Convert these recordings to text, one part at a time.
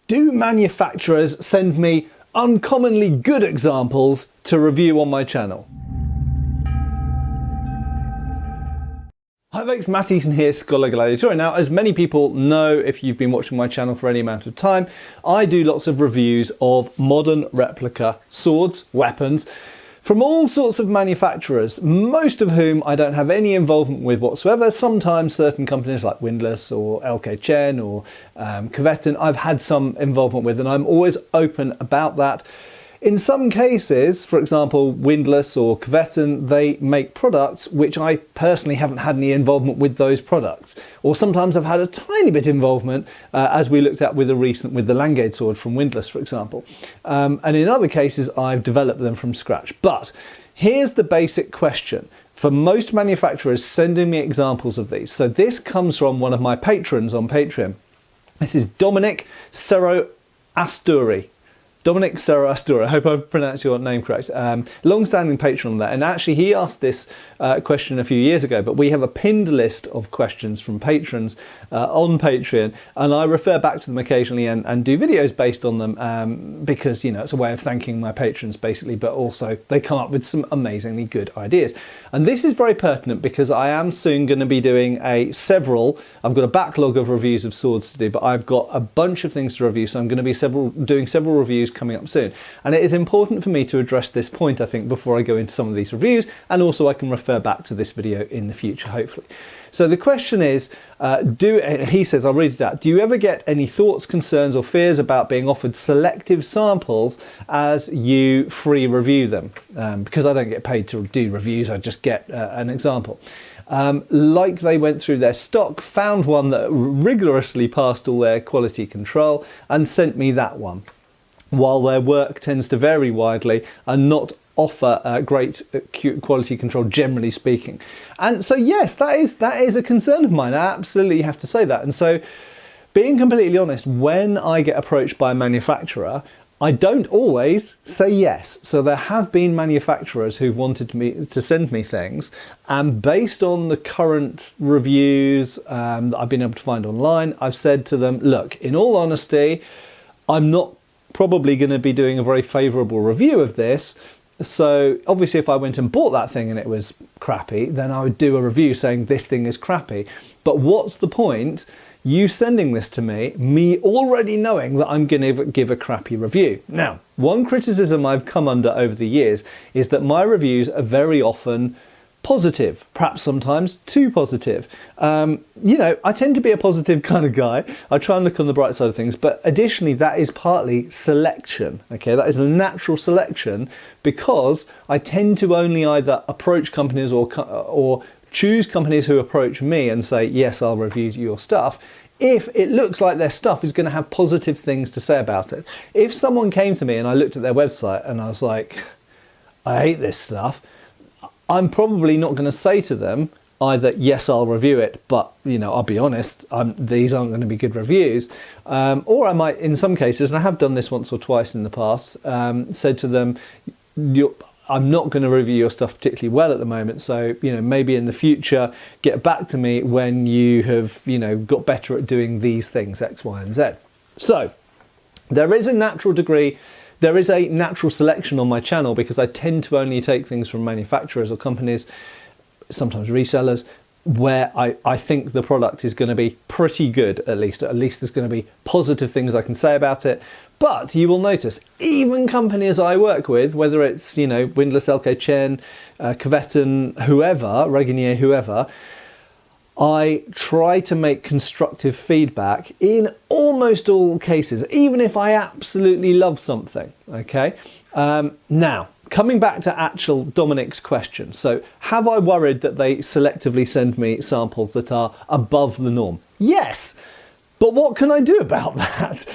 Do manufacturers send me uncommonly good examples to review on my channel? Hi folks, Matt Easton here, Schola Gladiatoria. Now, as many people know, if you've been watching my channel for any amount of time, I do lots of reviews of modern replica swords, weapons, from all sorts of manufacturers, most of whom I don't have any involvement with whatsoever. Sometimes certain companies like Windlass or LK Chen or Kveton, I've had some involvement with, and I'm always open about that. In some cases, for example, Windlass or Kveton, they make products which I personally haven't had any involvement with those products. Or sometimes I've had a tiny bit involvement, as we looked at with the Landgate sword from Windlass, for example. And in other cases, I've developed them from scratch. But here's the basic question. For most manufacturers sending me examples of these. So this comes from one of my patrons on Patreon. This is Dominic Serro-Asturi. Dominic Serro-Asturi, I hope I've pronounced your name correct. Long-standing patron on that, and actually he asked this question a few years ago, but we have a pinned list of questions from patrons on Patreon, and I refer back to them occasionally and do videos based on them because, you know, it's a way of thanking my patrons basically, but also they come up with some amazingly good ideas. And this is very pertinent because I am soon going to be doing I've got a backlog of reviews of swords to do, but I've got a bunch of things to review, so I'm going to be doing several reviews coming up soon, and it is important for me to address this point, I think, before I go into some of these reviews, and also I can refer back to this video in the future, hopefully. So the question is, he says, I'll read it out, do you ever get any thoughts, concerns or fears about being offered selective samples as you free review them? Because I don't get paid to do reviews, I just get an example. Like they went through their stock, found one that rigorously passed all their quality control and sent me that one, while their work tends to vary widely and not offer great quality control, generally speaking. And so yes, that is a concern of mine. I absolutely have to say that. And so, being completely honest, when I get approached by a manufacturer, I don't always say yes. So there have been manufacturers who've wanted me to send me things, and based on the current reviews that I've been able to find online, I've said to them, look, in all honesty, I'm not probably going to be doing a very favourable review of this. So obviously if I went and bought that thing and it was crappy, then I would do a review saying this thing is crappy. But what's the point you sending this to me already knowing that I'm going to give a crappy review? Now, one criticism I've come under over the years is that my reviews are very often positive, perhaps sometimes too positive. You know, I tend to be a positive kind of guy. I try and look on the bright side of things, but additionally that is partly selection, okay? That is a natural selection because I tend to only either approach companies or choose companies who approach me and say, yes, I'll review your stuff, if it looks like their stuff is going to have positive things to say about it. If someone came to me and I looked at their website and I was like, I hate this stuff, I'm probably not going to say to them either, yes, I'll review it, but, you know, I'll be honest, these aren't going to be good reviews. Or I might, in some cases, and I have done this once or twice in the past, said to them, I'm not going to review your stuff particularly well at the moment, so, you know, maybe in the future, get back to me when you have, you know, got better at doing these things, X, Y, and Z. So, there is a natural selection on my channel because I tend to only take things from manufacturers or companies, sometimes resellers, where I think the product is going to be pretty good, at least there's going to be positive things I can say about it. But you will notice, even companies I work with, whether it's, you know, Windlass, LK Chen, Kveton, whoever, Reginier, whoever, I try to make constructive feedback in almost all cases, even if I absolutely love something, okay? Now, coming back to actual Dominic's question. So, have I worried that they selectively send me samples that are above the norm? Yes, but what can I do about that?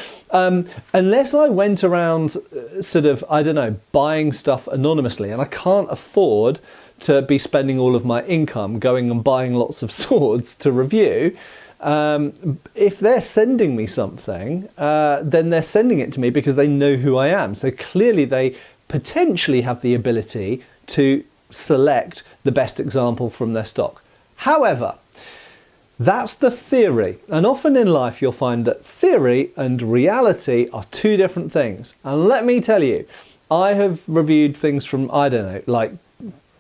Unless I went around sort of, I don't know, buying stuff anonymously, and I can't afford to be spending all of my income going and buying lots of swords to review. If they're sending me something, then they're sending it to me because they know who I am. So clearly they potentially have the ability to select the best example from their stock. However, That's the theory, and often in life you'll find that theory and reality are two different things. And let me tell you, I have reviewed things from, I don't know, like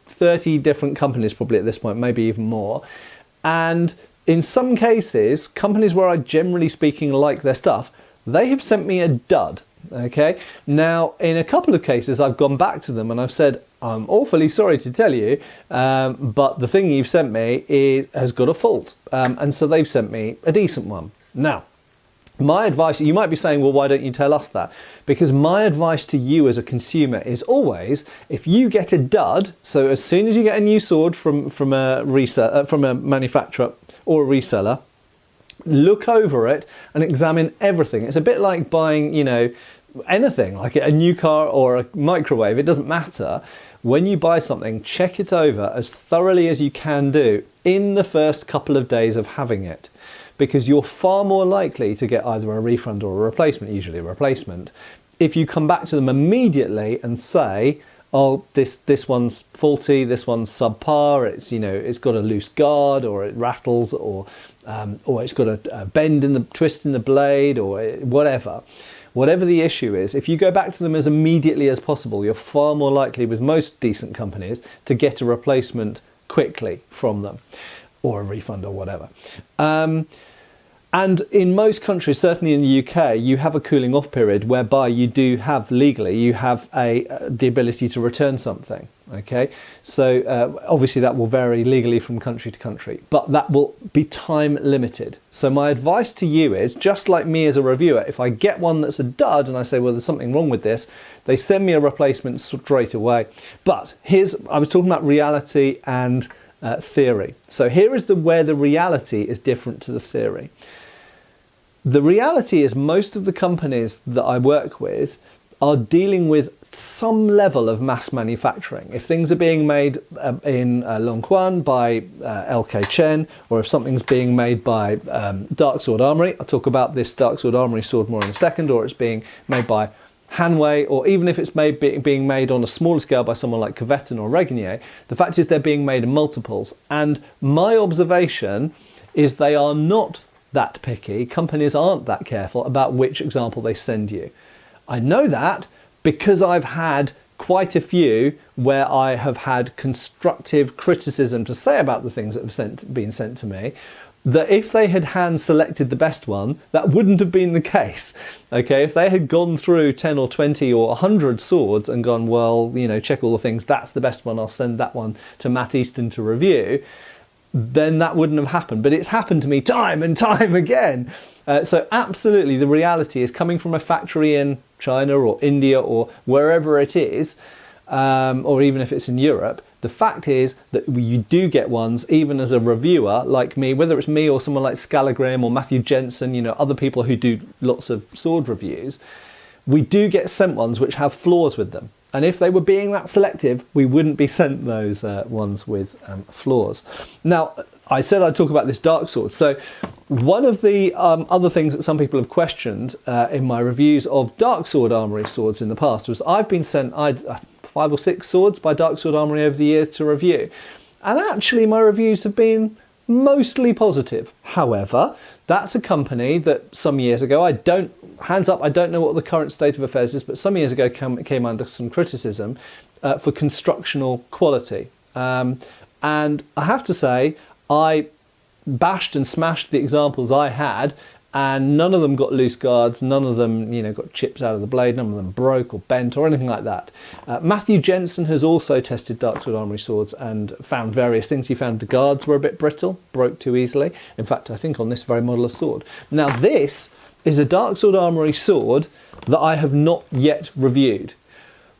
30 different companies probably at this point, maybe even more. And in some cases, companies where I generally speaking like their stuff, they have sent me a dud. Okay. Now, in a couple of cases, I've gone back to them and I've said, I'm awfully sorry to tell you, but the thing you've sent me has got a fault. And so they've sent me a decent one. Now, my advice, you might be saying, well, why don't you tell us that? Because my advice to you as a consumer is always, if you get a dud, so as soon as you get a new sword from a manufacturer or a reseller, look over it and examine everything. It's a bit like buying, you know, anything, like a new car or a microwave, it doesn't matter. When you buy something, check it over as thoroughly as you can do in the first couple of days of having it, because you're far more likely to get either a refund or a replacement, usually a replacement, if you come back to them immediately and say, oh, this one's faulty, this one's subpar, it's, you know, it's got a loose guard, or it rattles, or it's got a twist in the blade, or whatever. Whatever the issue is, if you go back to them as immediately as possible, you're far more likely with most decent companies to get a replacement quickly from them, or a refund or whatever. And in most countries, certainly in the UK, you have a cooling off period whereby you do have legally, you have the ability to return something. Okay, so obviously that will vary legally from country to country, but that will be time limited. So my advice to you is, just like me as a reviewer, if I get one that's a dud and I say, well, there's something wrong with this, they send me a replacement straight away. But I was talking about reality and theory. So here is where the reality is different to the theory. The reality is most of the companies that I work with are dealing with some level of mass manufacturing. If things are being made in Longquan by LK Chen, or if something's being made by Dark Sword Armory, I'll talk about this Dark Sword Armory sword more in a second, or it's being made by Hanwei, or even if it's being made on a smaller scale by someone like Coveton or Regnier, the fact is they're being made in multiples. And my observation is they are not that picky. Companies aren't that careful about which example they send you. I know that because I've had quite a few where I have had constructive criticism to say about the things that have been sent to me, that if they had hand selected the best one, that wouldn't have been the case. Okay, if they had gone through 10 or 20 or 100 swords and gone, well, you know, check all the things, that's the best one, I'll send that one to Matt Easton to review, then that wouldn't have happened. But it's happened to me time and time again. So absolutely, the reality is, coming from a factory in China or India or wherever it is, or even if it's in Europe, the fact is that you do get ones, even as a reviewer like me, whether it's me or someone like Schola Graham or Matthew Jensen, you know, other people who do lots of sword reviews, we do get sent ones which have flaws with them. And if they were being that selective, we wouldn't be sent those ones with flaws. Now, I said I'd talk about this dark sword. So one of the other things that some people have questioned in my reviews of Dark Sword Armory swords in the past was, I've been sent 5 or 6 swords by Dark Sword Armory over the years to review. And actually my reviews have been mostly positive. However, that's a company that some years ago, hands up, I don't know what the current state of affairs is, but some years ago came under some criticism for constructional quality. And I have to say, I bashed and smashed the examples I had, and none of them got loose guards, none of them, you know, got chips out of the blade, none of them broke or bent or anything like that. Matthew Jensen has also tested Dark Sword Armory swords and found various things. He found the guards were a bit brittle, broke too easily. In fact, I think on this very model of sword. Now this is a Dark Sword Armory sword that I have not yet reviewed.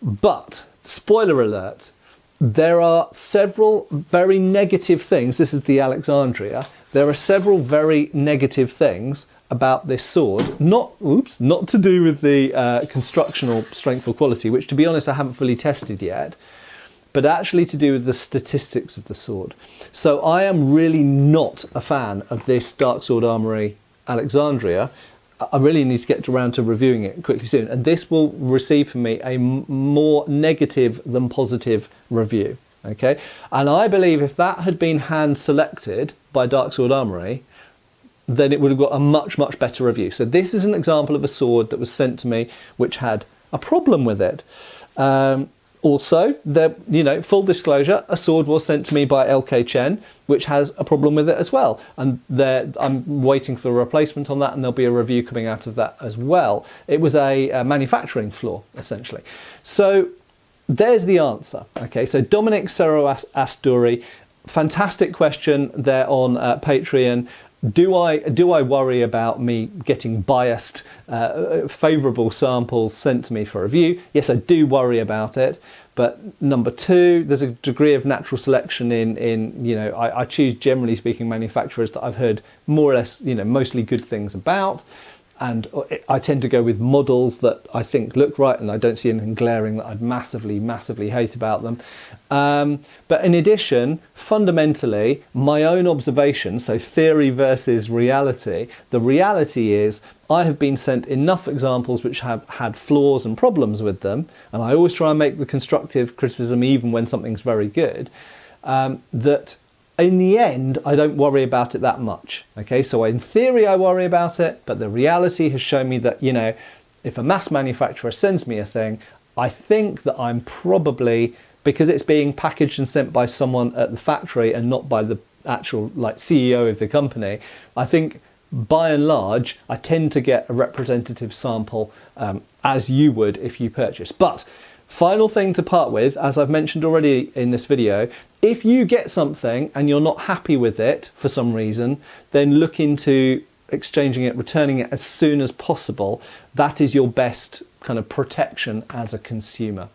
But, spoiler alert, there are several very negative things. This is the Alexandria. There are several very negative things about this sword, not to do with the constructional strength or quality, which to be honest I haven't fully tested yet, but actually to do with the statistics of the sword. So I am really not a fan of this Dark Sword Armory Alexandria. I really need to get around to reviewing it quickly soon, and this will receive from me a more negative than positive review. okay? And I believe if that had been hand selected by Dark Sword Armoury, then it would have got a much, much better review. So this is an example of a sword that was sent to me which had a problem with it. Also, full disclosure, a sword was sent to me by LK Chen, which has a problem with it as well. And I'm waiting for a replacement on that, and there'll be a review coming out of that as well. It was a manufacturing flaw, essentially. So there's the answer. Okay, so Dominic Serro-Asturi, fantastic question there on Patreon. Do I worry about me getting biased, favourable samples sent to me for review? Yes, I do worry about it. But number two, there's a degree of natural selection I choose, generally speaking, manufacturers that I've heard more or less, mostly good things about. And I tend to go with models that I think look right, and I don't see anything glaring that I'd massively, massively hate about them. But in addition, fundamentally, my own observation, so theory versus reality, the reality is I have been sent enough examples which have had flaws and problems with them, and I always try and make the constructive criticism even when something's very good, that in the end, I don't worry about it that much. Okay, so in theory, I worry about it, but the reality has shown me that, if a mass manufacturer sends me a thing, I think that I'm probably, because it's being packaged and sent by someone at the factory and not by the actual CEO of the company, I think by and large, I tend to get a representative sample as you would if you purchase. But final thing to part with, as I've mentioned already in this video, if you get something and you're not happy with it for some reason, then look into exchanging it, returning it as soon as possible. That is your best kind of protection as a consumer.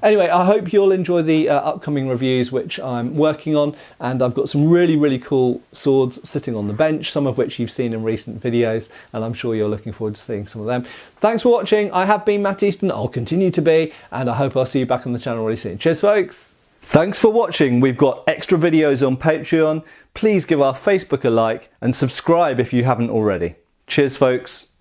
Anyway, I hope you'll enjoy the upcoming reviews which I'm working on, and I've got some really, really cool swords sitting on the bench, some of which you've seen in recent videos, and I'm sure you're looking forward to seeing some of them. Thanks for watching. I have been Matt Easton, I'll continue to be, and I hope I'll see you back on the channel really soon. Cheers, folks. Thanks for watching. We've got extra videos on Patreon. Please give our Facebook a like and subscribe if you haven't already. Cheers, folks.